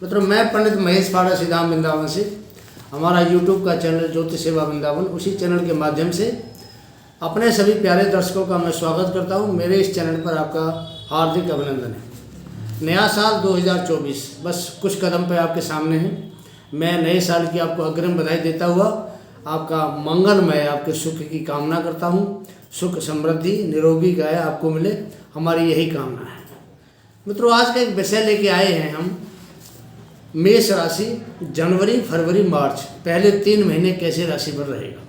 मतलब मैं पंडित महेश पाड़ा सीधाम वृंदावन से, हमारा यूट्यूब का चैनल ज्योतिष सेवा वृंदावन, उसी चैनल के माध्यम से अपने सभी प्यारे दर्शकों का मैं स्वागत करता हूं। मेरे इस चैनल पर आपका हार्दिक अभिनंदन है। नया साल 2024 बस कुछ कदम पे आपके सामने है। मैं नए साल की आपको अग्रिम बधाई देता हुआ आपका मंगलमय, आपके सुख की कामना करता हूं। सुख समृद्धि निरोगी गाय आपको मिले, हमारी यही कामना है। मित्रों, आज का एक विषय लेके आए हैं हम, मेष राशि जनवरी फरवरी मार्च पहले 3 महीने कैसे राशि पर रहेगा,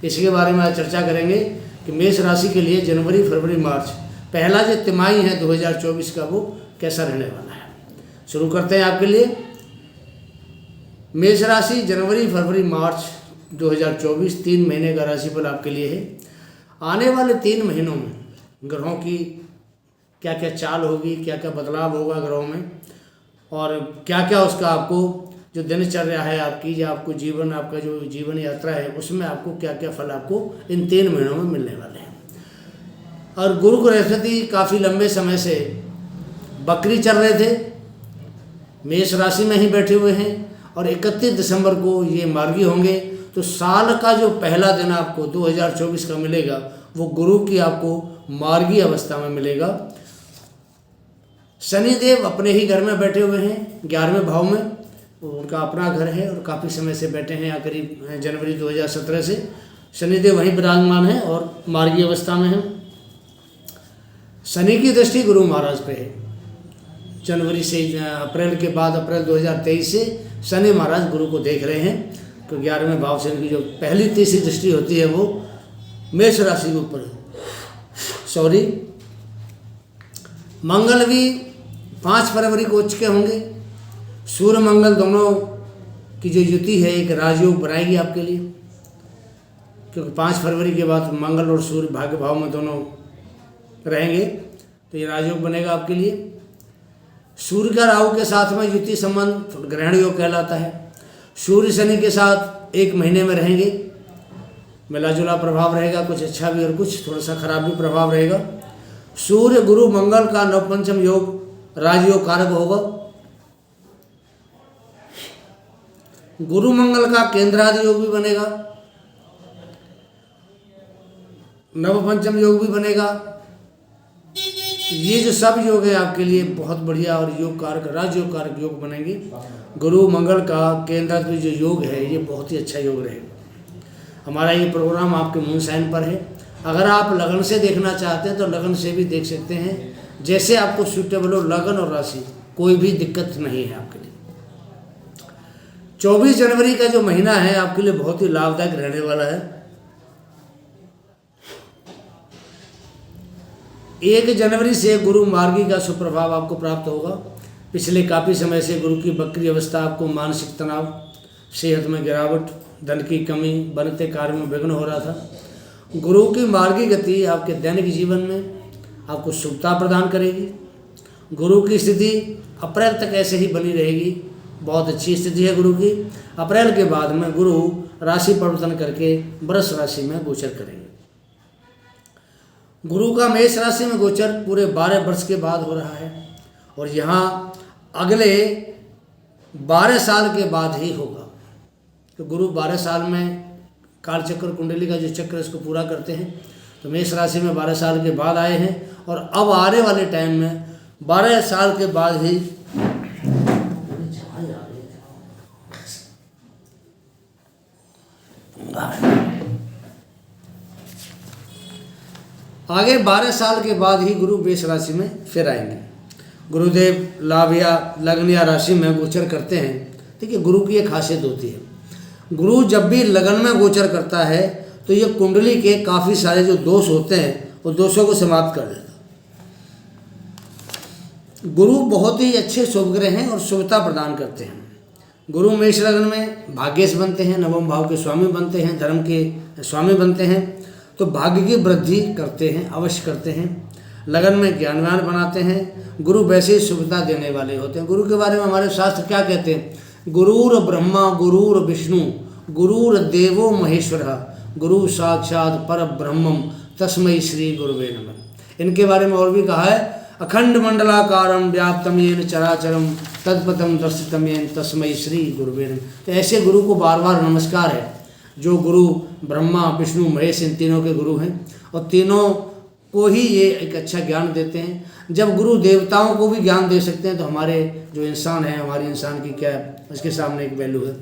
इसके बारे में आज चर्चा करेंगे कि मेष राशि के लिए जनवरी फरवरी मार्च पहला जो तिमाही है 2024 का, वो कैसा रहने वाला है। शुरू करते हैं आपके लिए। मेष राशि जनवरी फरवरी मार्च 2024 3 महीने का राशिफल आपके लिए है। आने वाले 3 महीनों में ग्रहों की क्या क्या चाल होगी, क्या क्या बदलाव होगा ग्रहों में, और क्या क्या उसका आपको जो दिनचर्या है आपकी, या आपको जीवन, आपका जो जीवन यात्रा है उसमें आपको क्या क्या फल आपको इन 3 महीनों में मिलने वाले हैं। और गुरु बृहस्पति काफ़ी लंबे समय से बकरी चल रहे थे, मेष राशि में ही बैठे हुए हैं, और 31 दिसंबर को ये मार्गी होंगे। तो साल का जो पहला दिन आपको 2024 का मिलेगा वो गुरु की आपको मार्गी अवस्था में मिलेगा। शनिदेव अपने ही घर में बैठे हुए हैं 11वें भाव में, उनका अपना घर है और काफ़ी समय से बैठे हैं, करीब जनवरी 2017 से शनिदेव वहीं विराजमान है और मार्गी अवस्था में है। शनि की दृष्टि गुरु महाराज पे है। जनवरी से अप्रैल के बाद, अप्रैल 2023 से शनि महाराज गुरु को देख रहे हैं, तो 11वें भाव से उनकी जो पहली तीसरी दृष्टि होती है वो मेष राशि के ऊपर है। मंगल भी 5 फरवरी को उच्च के होंगे। सूर्य मंगल दोनों की जो युति है एक राजयोग बनाएगी आपके लिए, क्योंकि 5 फरवरी के बाद मंगल और सूर्य भाग्य भाव में दोनों रहेंगे, तो ये राजयोग बनेगा आपके लिए। सूर्य का राहु के साथ में युति संबंध ग्रहण योग कहलाता है। सूर्य शनि के साथ 1 महीने में रहेंगे, मिला जुला प्रभाव रहेगा, कुछ अच्छा भी और कुछ थोड़ा सा खराब भी प्रभाव रहेगा। सूर्य गुरु मंगल का नवपंचम योग राजयोग कारक होगा। गुरु मंगल का केंद्रादि योग भी बनेगा, नवपंचम योग भी बनेगा। ये जो सब योग है आपके लिए बहुत बढ़िया और योग कारक, राजयोग कारक योग बनेंगे। गुरु मंगल का केंद्रादि जो योग है ये बहुत ही अच्छा योग रहेगा। हमारा ये प्रोग्राम आपके मून साइन पर है। अगर आप लगन से देखना चाहते हैं तो लगन से भी देख सकते हैं, जैसे आपको सूटेबल हो। लगन और राशि कोई भी दिक्कत नहीं है आपके लिए। 24 जनवरी का जो महीना है आपके लिए बहुत ही लाभदायक रहने वाला है। 1 जनवरी से गुरु मार्गी का सुप्रभाव आपको प्राप्त होगा। पिछले काफ़ी समय से गुरु की बकरी अवस्था आपको मानसिक तनाव, सेहत में गिरावट, धन की कमी, बनते कार्य में विघ्न हो रहा था। गुरु की मार्गी गति आपके दैनिक जीवन में आपको शुभता प्रदान करेगी। गुरु की स्थिति अप्रैल तक ऐसे ही बनी रहेगी, बहुत अच्छी स्थिति है गुरु की। अप्रैल के बाद में गुरु राशि परिवर्तन करके वृष राशि में गोचर करेंगे। गुरु का मेष राशि में गोचर पूरे 12 वर्ष के बाद हो रहा है, और यहाँ अगले 12 साल के बाद ही होगा। तो गुरु 12 साल में कालचक्र कुंडली का जो चक्र इसको पूरा करते हैं। तो मेष राशि में 12 साल के बाद आए हैं, और अब आने वाले टाइम में 12 साल के बाद ही आगे 12 साल के बाद ही गुरु मेष राशि में फिर आएंगे। गुरुदेव लाभ या लग्न या राशि में गोचर करते हैं। देखिए, गुरु की एक खासियत होती है, गुरु जब भी लगन में गोचर करता है तो ये कुंडली के काफ़ी सारे जो दोष होते हैं वो दोषों को समाप्त कर देता है। गुरु बहुत ही अच्छे शुभ ग्रह हैं और शुभता प्रदान करते हैं। गुरु मेष लग्न में भाग्येश बनते हैं, नवम भाव के स्वामी बनते हैं, धर्म के स्वामी बनते हैं, तो भाग्य की वृद्धि करते हैं, अवश्य करते हैं। लगन में ज्ञानवान बनाते हैं। गुरु वैसे ही शुभता देने वाले होते हैं। गुरु के बारे में हमारे शास्त्र क्या कहते हैं? गुरुर ब्रह्मा गुरुर विष्णु गुरुर देवो महेश्वर गुरु साक्षात पर ब्रह्मम तस्मै श्री गुरुवे नमः। इनके बारे में और भी कहा है, अखंड मंडलाकारम व्याप्तम येन चराचरम तत्पदम दर्शितम येन तस्मै श्री गुरुवे नमः। तो ऐसे गुरु को बार बार नमस्कार है, जो गुरु ब्रह्मा विष्णु महेश इन तीनों के गुरु हैं और तीनों को ही ये एक अच्छा ज्ञान देते हैं। जब गुरु देवताओं को भी ज्ञान दे सकते हैं तो हमारे जो इंसान हैं, हमारे इंसान की क्या उसके सामने एक वैल्यू है।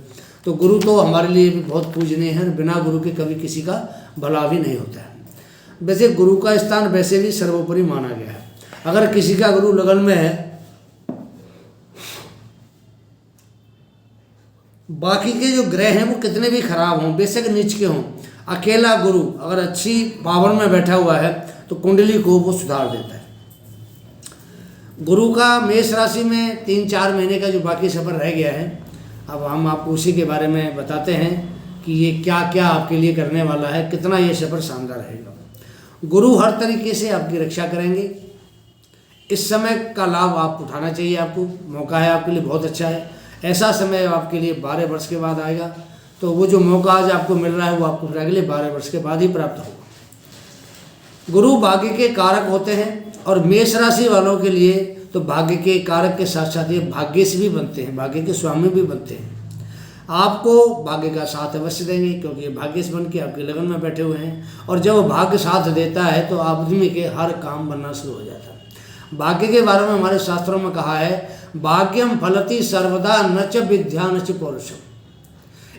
तो गुरु तो हमारे लिए भी बहुत पूजनीय है, बिना गुरु के कभी किसी का भला भी नहीं होता है। वैसे गुरु का स्थान वैसे भी सर्वोपरि माना गया है। अगर किसी का गुरु लगन में है, बाकी के जो ग्रह हैं वो कितने भी खराब हों, बेशक नीच के हों, अकेला गुरु अगर अच्छी पावर में बैठा हुआ है तो कुंडली को वो सुधार देता है। गुरु का मेष राशि में 3-4 महीने का जो बाकी सफ़र रह गया है, अब हम आपको उसी के बारे में बताते हैं कि ये क्या क्या आपके लिए करने वाला है, कितना ये सफ़र शानदार रहेगा। गुरु हर तरीके से आपकी रक्षा करेंगे। इस समय का लाभ आप उठाना चाहिए, आपको मौका है आपके लिए बहुत अच्छा है। ऐसा समय आपके लिए 12 वर्ष के बाद आएगा, तो वो जो मौका आज आपको मिल रहा है वो आपको अगले 12 वर्ष के बाद ही प्राप्त होगा। गुरु भाग्य के कारक होते हैं और मेष राशि वालों के लिए तो भाग्य के कारक के साथ साथ ये भाग्यश भी बनते हैं, भाग्य के स्वामी भी बनते हैं। आपको भाग्य का साथ अवश्य देंगे, क्योंकि ये भाग्यश बन के आपके लगन में बैठे हुए हैं। और जब भाग्य साथ देता है तो आदमी के हर काम बनना शुरू हो जाता है। भाग्य के बारे में हमारे शास्त्रों में कहा है, भाग्यम फलति सर्वदा न च विद्या न च पौरुषम।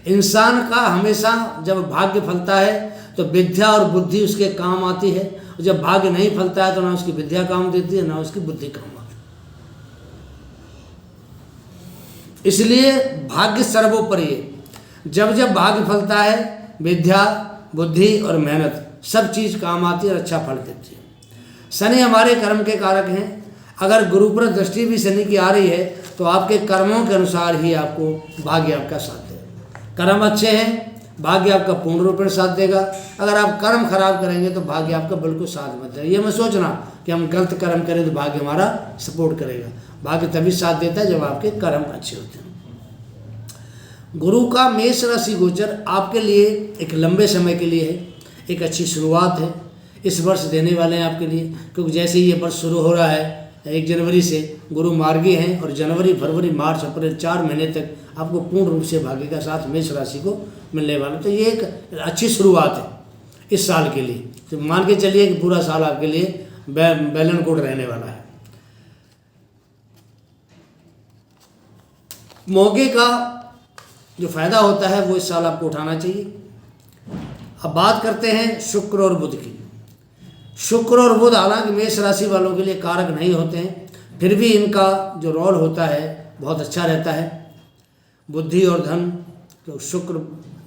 इंसान का हमेशा जब भाग्य फलता है तो विद्या और बुद्धि उसके काम आती है, और जब भाग्य नहीं फलता है तो ना उसकी विद्या काम देती है ना उसकी बुद्धि काम आती है। इसलिए भाग्य सर्वोपरि है। जब जब भाग्य फलता है, विद्या बुद्धि और मेहनत सब चीज़ काम आती है और अच्छा फल देती है। शनि हमारे कर्म के कारक हैं। अगर गुरु पर दृष्टि भी शनि की आ रही है तो आपके कर्मों के अनुसार ही आपको भाग्य आपका साथ देगा। कर्म अच्छे हैं, भाग्य आपका पूर्ण रूप से साथ देगा। अगर आप कर्म खराब करेंगे तो भाग्य आपका बिल्कुल साथ मत देगा। ये मत सोचना कि हम गलत कर्म करें तो भाग्य हमारा सपोर्ट करेगा। भाग्य तभी साथ देता है जब आपके कर्म अच्छे होते हैं। गुरु का मेष राशि गोचर आपके लिए एक लंबे समय के लिए है, एक अच्छी शुरुआत है इस वर्ष देने वाले हैं आपके लिए। क्योंकि जैसे ही ये वर्ष शुरू हो रहा है 1 जनवरी से गुरु मार्गी हैं और जनवरी फरवरी मार्च अप्रैल 4 महीने तक आपको पूर्ण रूप से भाग्य का साथ मेष राशि को मिलने वाला। तो ये एक अच्छी शुरुआत है इस साल के लिए। तो मान के चलिए कि पूरा साल आपके लिए बैलन कोड रहने वाला है। मौके का जो फायदा होता है वो इस साल आपको उठाना चाहिए। अब बात करते हैं शुक्र और बुध की। शुक्र और बुध हालांकि मेष राशि वालों के लिए कारक नहीं होते हैं, फिर भी इनका जो रोल होता है बहुत अच्छा रहता है। बुद्धि और धन, तो शुक्र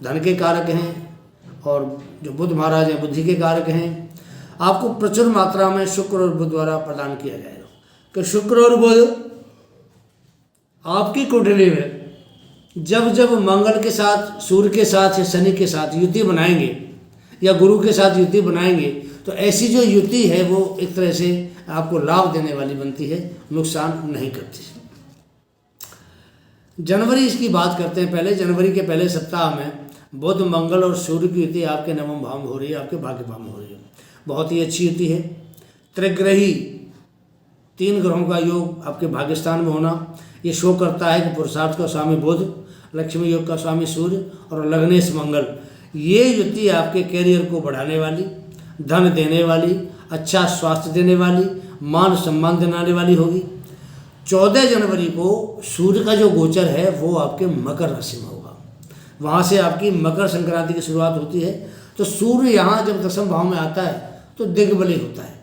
धन के कारक हैं और जो बुध महाराज हैं बुद्धि के कारक हैं। आपको प्रचुर मात्रा में शुक्र और बुध द्वारा प्रदान किया जाएगा कि शुक्र और बुध आपकी कुंडली में जब जब मंगल के साथ, सूर्य के साथ या शनि के साथ युति बनाएंगे या गुरु के साथ युति बनाएंगे तो ऐसी जो युति है वो एक तरह से आपको लाभ देने वाली बनती है, नुकसान नहीं करती। जनवरी इसकी बात करते हैं। पहले जनवरी के पहले सप्ताह में बुध मंगल और सूर्य की युति आपके नवम भाव में हो रही है, आपके भाग्य भाव में हो रही है। बहुत ही अच्छी युति है। त्रिग्रही 3 ग्रहों का योग आपके भाग्यस्थान में होना ये शो करता है कि पुरुषार्थ का स्वामी बुध, लक्ष्मी योग का स्वामी सूर्य और लग्नेश मंगल, ये युति आपके कैरियर को बढ़ाने वाली, धन देने वाली, अच्छा स्वास्थ्य देने वाली, मान सम्मान दिलाने वाली होगी। 14 जनवरी को सूर्य का जो गोचर है वो आपके मकर राशि में होगा। वहाँ से आपकी मकर संक्रांति की शुरुआत होती है। तो सूर्य यहाँ जब 10वें भाव में आता है तो दिग्बली होता है।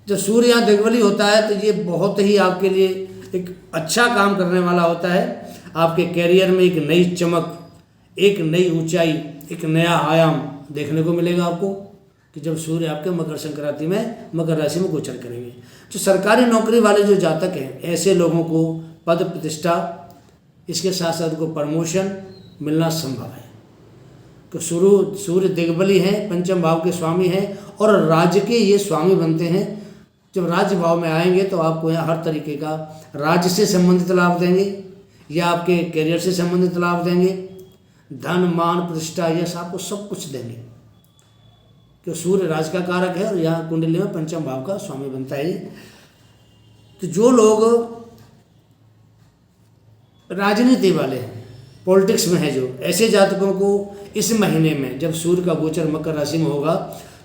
जब सूर्य यहाँ दिग्बली होता है तो ये बहुत ही आपके लिए एक अच्छा काम करने वाला होता है। आपके कैरियर में एक नई चमक, एक नई ऊंचाई, एक नया आयाम देखने को मिलेगा आपको कि जब सूर्य आपके मकर संक्रांति में मकर राशि में गोचर करेंगे। जो सरकारी नौकरी वाले जो जातक हैं ऐसे लोगों को पद प्रतिष्ठा, इसके साथ साथ उनको प्रमोशन मिलना संभव है। तो सूर्य दिग्बली हैं, पंचम भाव के स्वामी हैं और राज्य के ये स्वामी बनते हैं। जब राज्य भाव में आएंगे तो आपको यहाँ हर तरीके का राज्य से संबंधित लाभ देंगे या आपके करियर से संबंधित लाभ देंगे। धन मान प्रतिष्ठा यश आपको सब कुछ देंगे। कि सूर्य राज का कारक है और यहाँ कुंडली में पंचम भाव का स्वामी बनता है। तो जो लोग राजनीति वाले हैं, पॉलिटिक्स में है, जो ऐसे जातकों को इस महीने में जब सूर्य का गोचर मकर राशि में होगा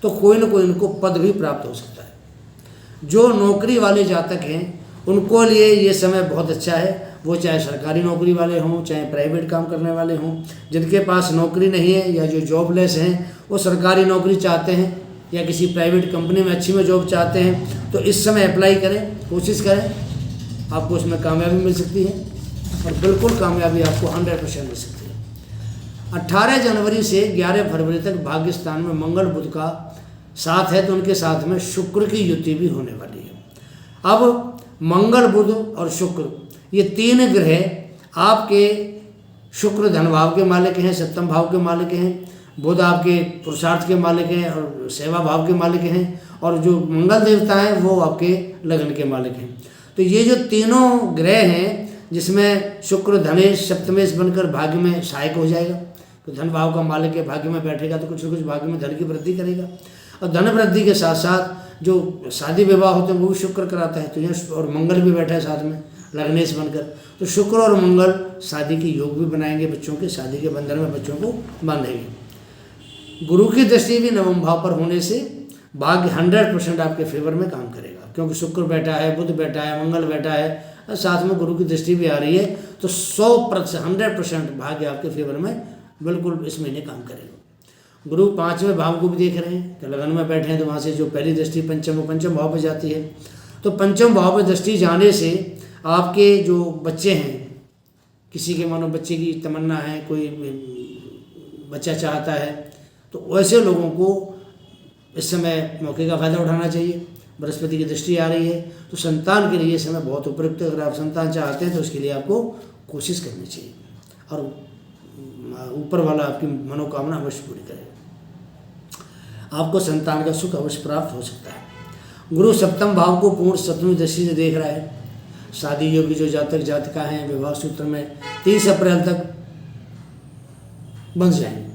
तो कोई न कोई उनको पद भी प्राप्त हो सकता है। जो नौकरी वाले जातक हैं उनको लिए ये समय बहुत अच्छा है, वो चाहे सरकारी नौकरी वाले हों चाहे प्राइवेट काम करने वाले हों। जिनके पास नौकरी नहीं है या जो जॉबलेस हैं वो सरकारी नौकरी चाहते हैं या किसी प्राइवेट कंपनी में अच्छी में जॉब चाहते हैं, तो इस समय अप्लाई करें, कोशिश करें, आपको उसमें कामयाबी मिल सकती है और बिल्कुल कामयाबी आपको 100% मिल सकती है। 18 जनवरी से 11 फरवरी तक भाग्य स्थान में मंगल बुध का साथ है, तो उनके साथ में शुक्र की युति भी होने वाली है। अब मंगल बुध और शुक्र ये तीन ग्रह आपके शुक्र धन भाव के मालिक हैं, सप्तम भाव के मालिक हैं, बुध आपके पुरुषार्थ के मालिक हैं और सेवा भाव के मालिक हैं, और जो मंगल देवता हैं वो आपके लगन के मालिक हैं। तो ये जो तीनों ग्रह हैं जिसमें शुक्र धनेश सप्तमेश बनकर भाग्य में सहायक हो जाएगा, तो धन भाव का मालिक है, भाग्य में बैठेगा तो कुछ न कुछ भाग्य में धन की वृद्धि करेगा। और धन वृद्धि के साथ साथ जो शादी विवाह होते हैं वो भी शुक्र कराता है, तो यहाँ और मंगल भी बैठा है साथ में लग्नेश बनकर, तो शुक्र और मंगल शादी की योग भी बनाएंगे, बच्चों के शादी के बंधन में बच्चों को बांधेंगे। गुरु की दृष्टि भी नवम भाव पर होने से भाग्य 100% आपके फेवर में काम करेगा, क्योंकि शुक्र बैठा है, बुध बैठा है, मंगल बैठा है, साथ में गुरु की दृष्टि भी आ रही है, तो 100% भाग्य आपके फेवर में बिल्कुल इस महीने काम करेगा। गुरु 5वें भाव को भी देख रहे हैं कि लगन में बैठे हैं, तो वहाँ से जो पहली दृष्टि पंचम भाव पर जाती है, तो पंचम भाव पर दृष्टि जाने से आपके जो बच्चे हैं, किसी के मानो बच्चे की तमन्ना है, कोई बच्चा चाहता है, तो वैसे लोगों को इस समय मौके का फ़ायदा उठाना चाहिए। बृहस्पति की दृष्टि आ रही है, तो संतान के लिए ये समय बहुत उपयुक्त है। अगर आप संतान चाहते हैं तो उसके लिए आपको कोशिश करनी चाहिए और ऊपर वाला आपकी मनोकामना अवश्य पूरी करेगा। आपको संतान का सुख अवश्य प्राप्त हो सकता है। गुरु सप्तम भाव को पूर्ण सप्तमी दृष्टि से देख रहा है। शादी योग्य जो जातक जातिका हैं विवाह सूत्र में 30 अप्रैल तक बन जाएंगे।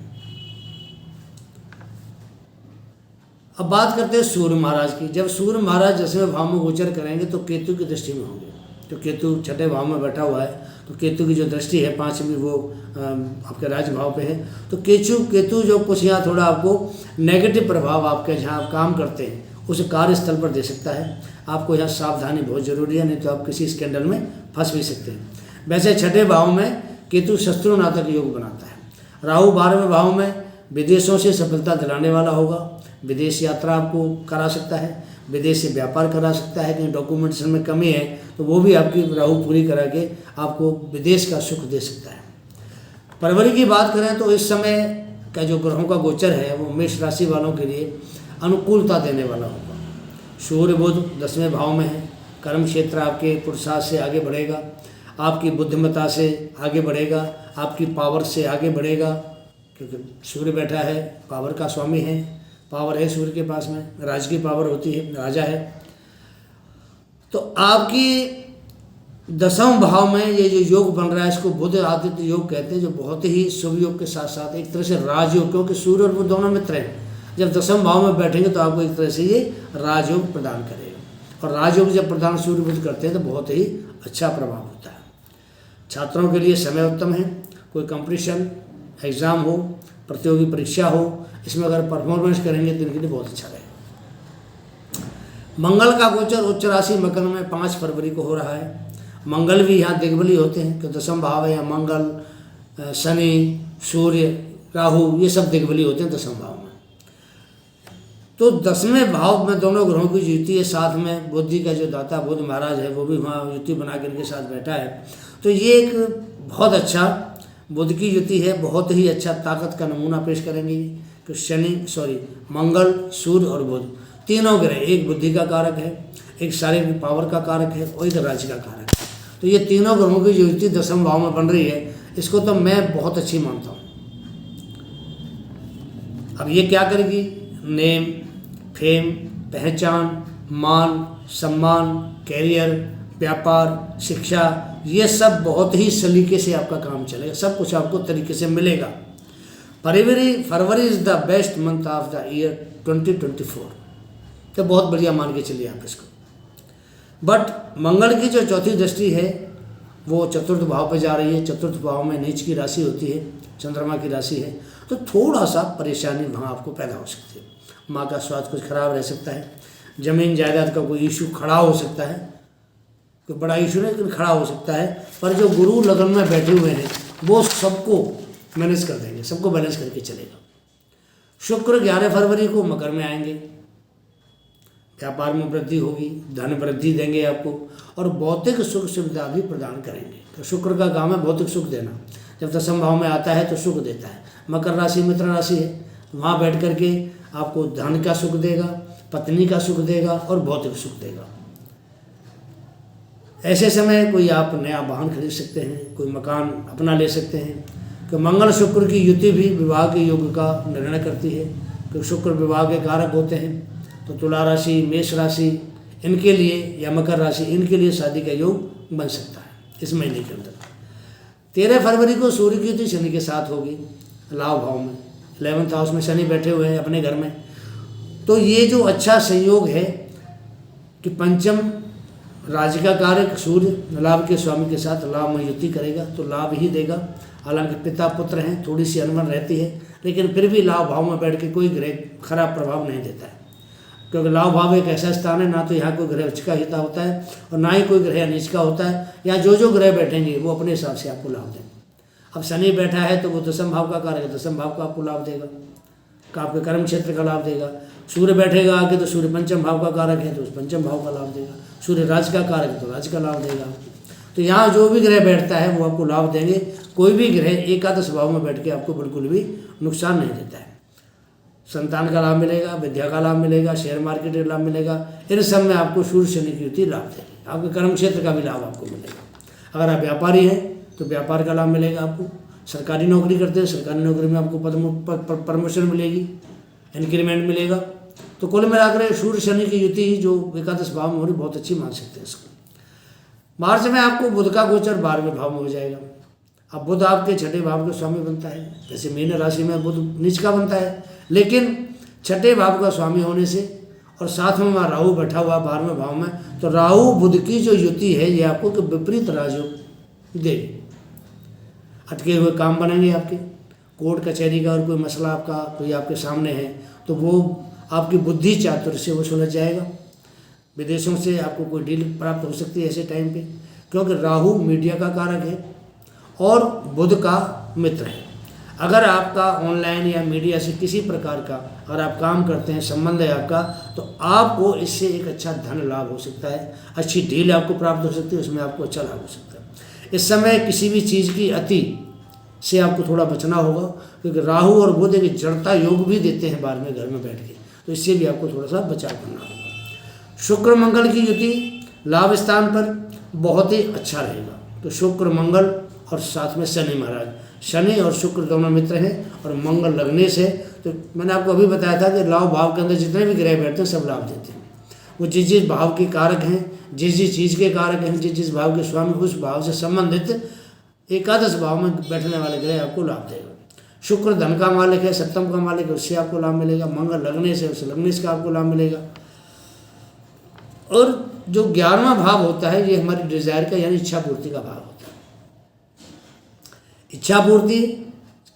अब बात करते हैं सूर्य महाराज की। जब सूर्य महाराज 10वें भाव में गोचर करेंगे तो केतु की दृष्टि में होंगे। तो केतु 6ठे भाव में बैठा हुआ है, तो केतु की जो दृष्टि है 5वीं वो आपके राज भाव पे है। तो केतु जो कुछ यहाँ थोड़ा आपको नेगेटिव प्रभाव आपके जहाँ आप काम करते हैं उस कार्यस्थल पर दे सकता है। आपको यहाँ सावधानी बहुत जरूरी है, नहीं तो आप किसी स्कैंडल में फंस भी सकते हैं। वैसे 6ठे भाव में केतु शत्रु नातक योग बनाता है। राहु 12वें भाव में विदेशों से सफलता दिलाने वाला होगा। विदेश यात्रा आपको करा सकता है, विदेश से व्यापार करा सकता है। कहीं डॉक्यूमेंटेशन में कमी है तो वो भी आपकी राहु पूरी करा के आपको विदेश का सुख दे सकता है। फरवरी की बात करें तो इस समय का जो ग्रहों का गोचर है वो मेष राशि वालों के लिए अनुकूलता देने वाला होगा। सूर्य बुध 10वें भाव में है। कर्म क्षेत्र आपके पुरुषार्थ से आगे बढ़ेगा, आपकी बुद्धिमत्ता से आगे बढ़ेगा, आपकी पावर से आगे बढ़ेगा, क्योंकि सूर्य बैठा है, पावर का स्वामी है, पावर है सूर्य के पास में, राज की पावर होती है, राजा है। तो आपकी 10वें भाव में ये जो योग बन रहा है इसको बुध आदित्य योग कहते हैं, जो बहुत ही शुभ योग के साथ साथ एक तरह से राजयोग, क्योंकि सूर्य और बुध दोनों मित्र हैं। जब 10वें भाव में बैठेंगे तो आपको एक तरह से ये राजयोग प्रदान करेगा, और राजयोग जब प्रदान सूर्य बुध करते हैं तो बहुत ही अच्छा प्रभाव होता है। छात्रों के लिए समय उत्तम है। कोई कंपटीशन एग्ज़ाम हो, प्रतियोगी परीक्षा हो, इसमें अगर परफॉर्मेंस करेंगे तो इनके लिए बहुत अच्छा रहेगा। मंगल का गोचर उच्च राशि मकर में 5 फरवरी को हो रहा है। मंगल भी यहाँ दिग्बली होते हैं, कि 10वां भाव है, या मंगल, शनि, सूर्य, राहु, ये सब दिग्बली होते हैं 10वें भाव में। तो 10वें भाव में दोनों ग्रहों की युति है, साथ में बुद्धि का जो दाता बुध महाराज है वो भी वहाँ युति बना के इनके साथ बैठा है। तो ये एक बहुत अच्छा बुध की युति है, बहुत ही अच्छा ताकत का नमूना पेश करेंगे। तो मंगल, सूर्य और बुध तीनों ग्रह, एक बुद्धि का कारक है, एक शारीरिक पावर का कारक है और एक राज्य का कारक है। तो ये तीनों ग्रहों की जो युति 10वें भाव में बन रही है, इसको तो मैं बहुत अच्छी मानता हूँ। अब ये क्या करेगी? नेम, फेम, पहचान, मान, सम्मान, कैरियर, व्यापार, शिक्षा, ये सब बहुत ही सलीके से आपका काम चलेगा, सब कुछ आपको तरीके से मिलेगा। February is the best month of the year 2024, तो बहुत बढ़िया मान के चलिए आप इसको। बट मंगल की जो चौथी दृष्टि है वो चतुर्थ भाव पर जा रही है। चतुर्थ भाव में नीच की राशि होती है, चंद्रमा की राशि है, तो थोड़ा सा परेशानी वहाँ आपको पैदा हो सकती है। माँ का स्वास्थ्य कुछ खराब रह सकता है, जमीन जायदाद का कोई इशू खड़ा हो सकता है, कोई बड़ा इशू नहीं लेकिन खड़ा हो सकता है। पर जो गुरु लगन में बैठे हुए हैं वो सबको मैनेज कर देंगे, सबको बैलेंस करके चलेगा। शुक्र 11 फरवरी को मकर में आएंगे, व्यापार में वृद्धि होगी, धन वृद्धि देंगे आपको और भौतिक सुख सुविधा भी प्रदान करेंगे। तो शुक्र का काम है भौतिक सुख देना। जब दशम भाव में आता है तो सुख देता है। मकर राशि मित्र राशि है, वहाँ बैठ करके आपको धन का सुख देगा, पत्नी का सुख देगा और भौतिक सुख देगा। ऐसे समय कोई आप नया वाहन खरीद सकते हैं, कोई मकान अपना ले सकते हैं। कि मंगल शुक्र की युति भी विवाह के योग का निर्णय करती है, क्योंकि शुक्र विवाह के कारक होते हैं। तो तुला राशि, मेष राशि इनके लिए या मकर राशि इनके लिए शादी का योग बन सकता है इस महीने के अंदर। 13 फरवरी को सूर्य की युति शनि के साथ होगी लाभ भाव में, 11th हाउस में शनि बैठे हुए हैं अपने घर में। तो ये जो अच्छा संयोग है कि पंचम राज्य का कारक सूर्य लाभ के स्वामी के साथ लाभ में युति करेगा तो लाभ ही देगा। हालांकि पिता पुत्र हैं, थोड़ी सी अनबन रहती है, लेकिन फिर भी लाभ भाव में बैठ के कोई ग्रह खराब प्रभाव नहीं देता है, क्योंकि लाभ भाव एक ऐसा स्थान है ना तो यहाँ कोई ग्रह उच्च का हिता होता है और ना ही कोई ग्रह नीच का होता है। यहाँ जो ग्रह बैठेंगे वो अपने हिसाब से आपको लाभ देंगे। अब शनि बैठा है तो वो दशम भाव का कारक है, दशम भाव का आपको लाभ देगा, आपके कर्म क्षेत्र का लाभ देगा। सूर्य बैठेगा आगे तो सूर्य पंचम भाव का कारक है तो उस पंचम भाव का लाभ देगा। सूर्य राज्य का कारक है तो राज्य का लाभ देगा। तो यहाँ जो भी ग्रह बैठता है वो आपको लाभ देंगे। कोई भी ग्रह एकादश भाव में बैठ के आपको बिल्कुल भी नुकसान नहीं देता है। संतान का लाभ मिलेगा, विद्या का लाभ मिलेगा, शेयर मार्केट का लाभ मिलेगा। इन सब में आपको सूर्य शनि की युति लाभ देगी। आपके कर्म क्षेत्र का भी लाभ आपको मिलेगा। अगर आप व्यापारी हैं तो व्यापार का लाभ मिलेगा आपको। सरकारी नौकरी करते हैं, सरकारी नौकरी में आपको प्रमोशन मिलेगी, इंक्रीमेंट मिलेगा। तो कुल मिलाकर सूर्य शनि की युति जो एकादश भाव में हो रही बहुत अच्छी मान सकते हैं इसको। मार्च में आपको बुध का गोचर 12वें भाव में हो जाएगा। अब बुध आपके छठे भाव के स्वामी बनता है, जैसे मीन राशि में बुध नीच का बनता है, लेकिन छठे भाव का स्वामी होने से और साथ में वहाँ राहु बैठा हुआ 12वें भाव में, तो राहु बुध की जो युति है ये आपको विपरीत राजयोग देगी। अटके हुए काम बनेंगे आपके, कोर्ट कचहरी का और कोई मसला आपका कोई आपके सामने है तो वो आपकी बुद्धि चातुर्य से वो सुलझ जाएगा। विदेशों से आपको कोई डील प्राप्त हो सकती है ऐसे टाइम पे, क्योंकि राहु मीडिया का कारक है और बुध का मित्र है। अगर आपका ऑनलाइन या मीडिया से किसी प्रकार का अगर आप काम करते हैं, संबंध है आपका, तो आपको इससे एक अच्छा धन लाभ हो सकता है, अच्छी डील आपको प्राप्त हो सकती है, उसमें आपको अच्छा लाभ हो सकता है। इस समय किसी भी चीज़ की अति से आपको थोड़ा बचना होगा, क्योंकि राहु और बुध एक जड़ता योग भी देते हैं बार में घर में बैठ के, तो इससे भी आपको थोड़ा सा बचाव करना होगा। शुक्र मंगल की युति लाभ स्थान पर बहुत ही अच्छा रहेगा। तो शुक्र मंगल और साथ में शनि महाराज, शनि और शुक्र दोनों मित्र हैं और मंगल लगने से, तो मैंने आपको अभी बताया था कि लाभ भाव के अंदर जितने भी ग्रह बैठते हैं सब लाभ देते हैं। वो जिस भाव के कारक हैं, जिस चीज़ के कारक हैं, जिस भाव के स्वामी, उस भाव से संबंधित एकादश भाव में बैठने वाले ग्रह आपको लाभ देगा। शुक्र धन का मालिक है, सप्तम का मालिक है, उससे आपको लाभ मिलेगा। मंगल लगने से, उस लगने से आपको लाभ मिलेगा। और जो 11वां भाव होता है ये हमारी डिजायर का यानी इच्छा पूर्ति का भाव होता है। इच्छा पूर्ति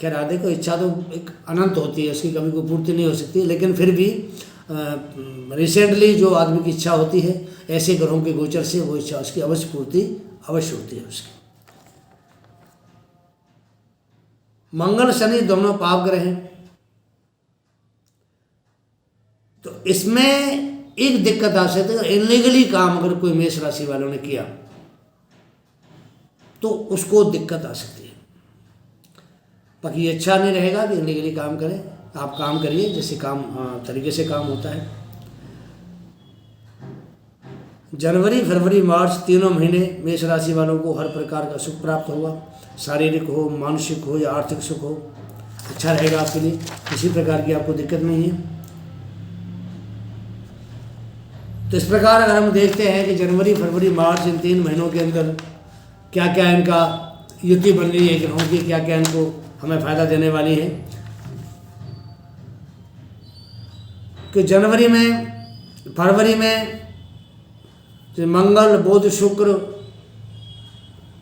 खैर आदि को इच्छा तो एक अनंत होती है, उसकी कभी कोई पूर्ति नहीं हो सकती, लेकिन फिर भी रिसेंटली जो आदमी की इच्छा होती है ऐसे ग्रहों के गोचर से वो इच्छा उसकी अवश्य पूर्ति अवश्य होती है उसकी। मंगल शनि दोनों पाप ग्रह हैं, तो इसमें एक दिक्कत आ सकती है। इलीगली काम अगर कोई मेष राशि वालों ने किया तो उसको दिक्कत आ सकती है। बाकी ये अच्छा नहीं रहेगा कि इलीगली काम करें, आप काम करिए जैसे काम तरीके से काम होता है। जनवरी फरवरी मार्च तीनों महीने मेष राशि वालों को हर प्रकार का सुख प्राप्त होगा, शारीरिक हो, मानसिक हो या आर्थिक सुख हो, अच्छा रहेगा आपके लिए, किसी प्रकार की आपको दिक्कत नहीं है। तो इस प्रकार अगर हम देखते हैं कि जनवरी फरवरी मार्च इन 3 महीनों के अंदर क्या क्या इनका युति बन रही है ग्रहों की, क्या क्या इनको हमें फ़ायदा देने वाली है, कि जनवरी में, फरवरी में जो मंगल, बुध, शुक्र,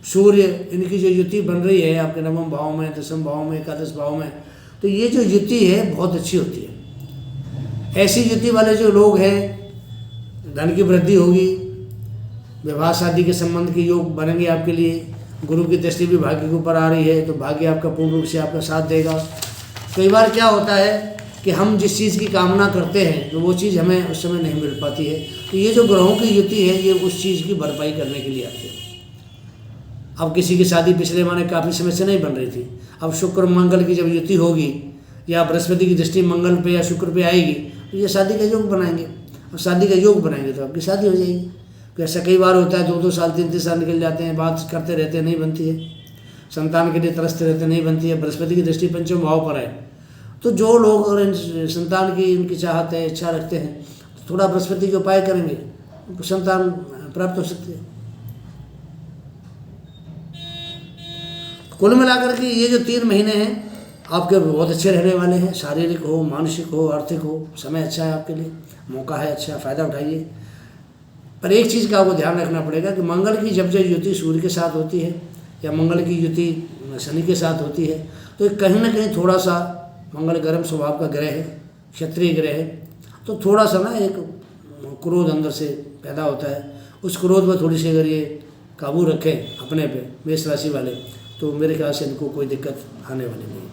सूर्य, इनकी जो युति बन रही है आपके नवम भाव में, दसम भाव में, एकादश भाव में, तो ये जो युति है बहुत अच्छी होती है। ऐसी युति वाले जो लोग हैं, धन की वृद्धि होगी, विवाह शादी के संबंध के योग बनेंगे आपके लिए। गुरु की दृष्टि भी भाग्य के ऊपर आ रही है, तो भाग्य आपका पूर्ण रूप से आपका साथ देगा। कई बार क्या होता है कि हम जिस चीज़ की कामना करते हैं तो वो चीज़ हमें उस समय नहीं मिल पाती है। तो ये जो ग्रहों की युति है ये उस चीज़ की भरपाई करने के लिए आती है। अब किसी की शादी पिछले महीने काफ़ी समय से नहीं बन रही थी, अब शुक्र मंगल की जब युति होगी या बृहस्पति की दृष्टि मंगल पे या शुक्र पे आएगी तो ये शादी का योग बनाएंगे, और शादी का योग बनाएंगे तो आपकी शादी हो जाएगी। तो ऐसा कई बार होता है 2-2 साल 3-3 साल निकल जाते हैं, बात करते रहते हैं, नहीं बनती है, संतान के लिए तरसते रहते नहीं बनती है। बृहस्पति की दृष्टि पंचम भाव पर है, तो जो लोग अगर संतान की उनकी चाहत है, इच्छा रखते हैं, तो थोड़ा बृहस्पति के उपाय करेंगे, उनको संतान प्राप्त हो सकती है। कुल मिलाकर के ये जो 3 महीने हैं आपके बहुत अच्छे रहने वाले हैं। शारीरिक हो, मानसिक हो, आर्थिक हो, समय अच्छा है आपके लिए, मौका है अच्छा, फ़ायदा उठाइए। पर एक चीज़ का आपको ध्यान रखना पड़ेगा कि मंगल की जब युति सूर्य के साथ होती है या मंगल की युति शनि के साथ होती है तो कहीं ना कहीं थोड़ा सा, मंगल गर्म स्वभाव का ग्रह है, क्षत्रिय ग्रह है, तो थोड़ा सा ना एक क्रोध अंदर से पैदा होता है। उस क्रोध पर थोड़ी सी अगर ये काबू रखें अपने पे, मेष राशि वाले, तो मेरे ख्याल से इनको कोई दिक्कत आने वाली नहीं।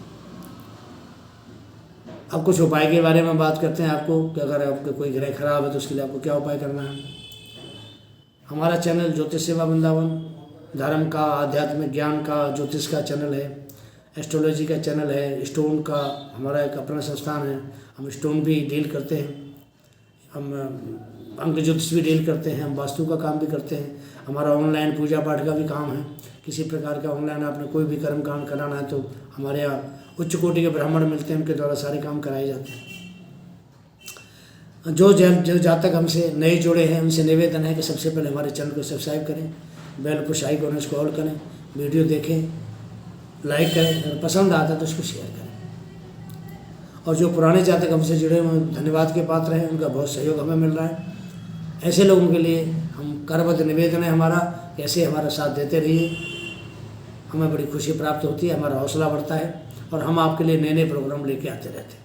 अब कुछ उपाय के बारे में बात करते हैं आपको कि अगर आपका कोई ग्रह खराब है तो उसके लिए आपको क्या उपाय करना है। हमारा चैनल ज्योतिष सेवा वृंदावन धर्म का, आध्यात्मिक ज्ञान का, ज्योतिष का चैनल है, एस्ट्रोलॉजी का चैनल है, स्टोन का हमारा एक अपना संस्थान है, हम स्टोन भी डील करते हैं, हम अंक ज्योतिष भी डील करते हैं, हम वास्तु का काम भी करते हैं, हमारा ऑनलाइन पूजा पाठ का भी काम है। किसी प्रकार का ऑनलाइन आपने कोई भी कर्म कांड कराना है तो हमारे यहाँ उच्च कोटि के ब्राह्मण मिलते हैं, उनके द्वारा सारे काम कराए जाते हैं। जो जातक हमसे नए जुड़े हैं उनसे निवेदन है कि सबसे पहले हमारे चैनल को सब्सक्राइब करें, बेल पुश आइकन उसको ऑल करें, वीडियो देखें, लाइक करें, अगर पसंद आता है तो उसको शेयर करें। और जो पुराने जातक हमसे जुड़े हुए धन्यवाद के पात्र हैं, उनका बहुत सहयोग हमें मिल रहा है। ऐसे लोगों के लिए हम करबद्ध निवेदन है हमारा, कैसे हमारा साथ देते रहिए, हमें बड़ी खुशी प्राप्त होती है, हमारा हौसला बढ़ता है और हम आपके लिए नए नए प्रोग्राम लेके आते रहते हैं।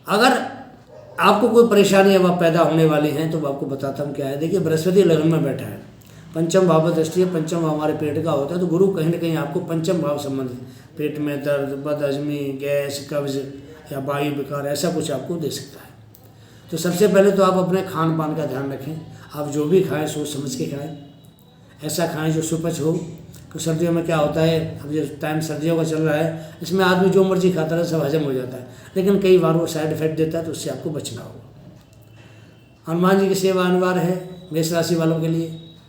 अगर आपको कोई परेशानी अब पैदा होने वाली हैं तो आपको बताता हूँ क्या है। देखिए, बृहस्पति लग्न में बैठा है, पंचम भाव दृष्टि है, पंचम भाव हमारे पेट का होता है, तो गुरु कहीं ना कहीं आपको पंचम भाव संबंधित पेट में दर्द, बदहजमी, गैस, कब्ज या वायु विकार ऐसा कुछ आपको दे सकता है। तो सबसे पहले तो आप अपने खान पान का ध्यान रखें। आप जो भी खाएं सोच समझ के खाएं, ऐसा खाएं जो सुपच हो। तो सर्दियों में क्या होता है, अब जो टाइम सर्दियों का चल रहा है, इसमें आदमी जो मर्जी खाता है सब हजम हो जाता है, लेकिन कई बार वो साइड इफेक्ट देता है, तो उससे आपको बचना होगा। हनुमान जी की सेवा अनिवार्य है मेष राशि वालों के लिए।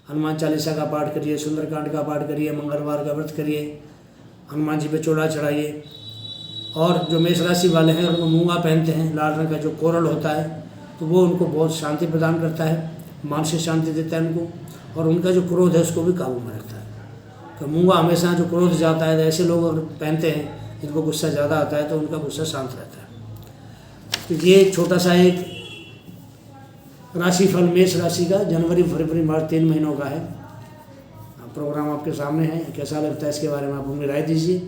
हनुमान चालीसा का पाठ करिए, सुंदरकांड का पाठ करिए, मंगलवार का व्रत करिए, हनुमान जी पे चोला चढ़ाइए। और जो मेष राशि वाले हैं उनको मूंगा पहनते हैं, लाल रंग का जो कोरल होता है, तो वो उनको बहुत शांति प्रदान करता है, मानसिक शांति देता है उनको, और उनका जो क्रोध है उसको भी काबू में रखता है। तो मूंगा हमेशा जो क्रोध जाता है, ऐसे लोग अगर पहनते हैं जिनको गुस्सा ज़्यादा आता है तो उनका गुस्सा शांत रहता है। तो ये छोटा सा एक राशिफल मेष राशि का जनवरी, फरवरी, मार्च 3 महीनों का है। प्रोग्राम आपके सामने है, कैसा लगता है इसके बारे में आप हमें राय दीजिए,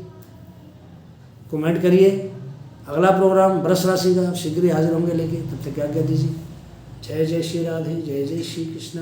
कमेंट करिए। अगला प्रोग्राम वृष राशि का शीघ्र ही हाजिर होंगे लेके, तब तक क्या दीजिए। जय जय श्री राधे, जय जय श्री कृष्ण।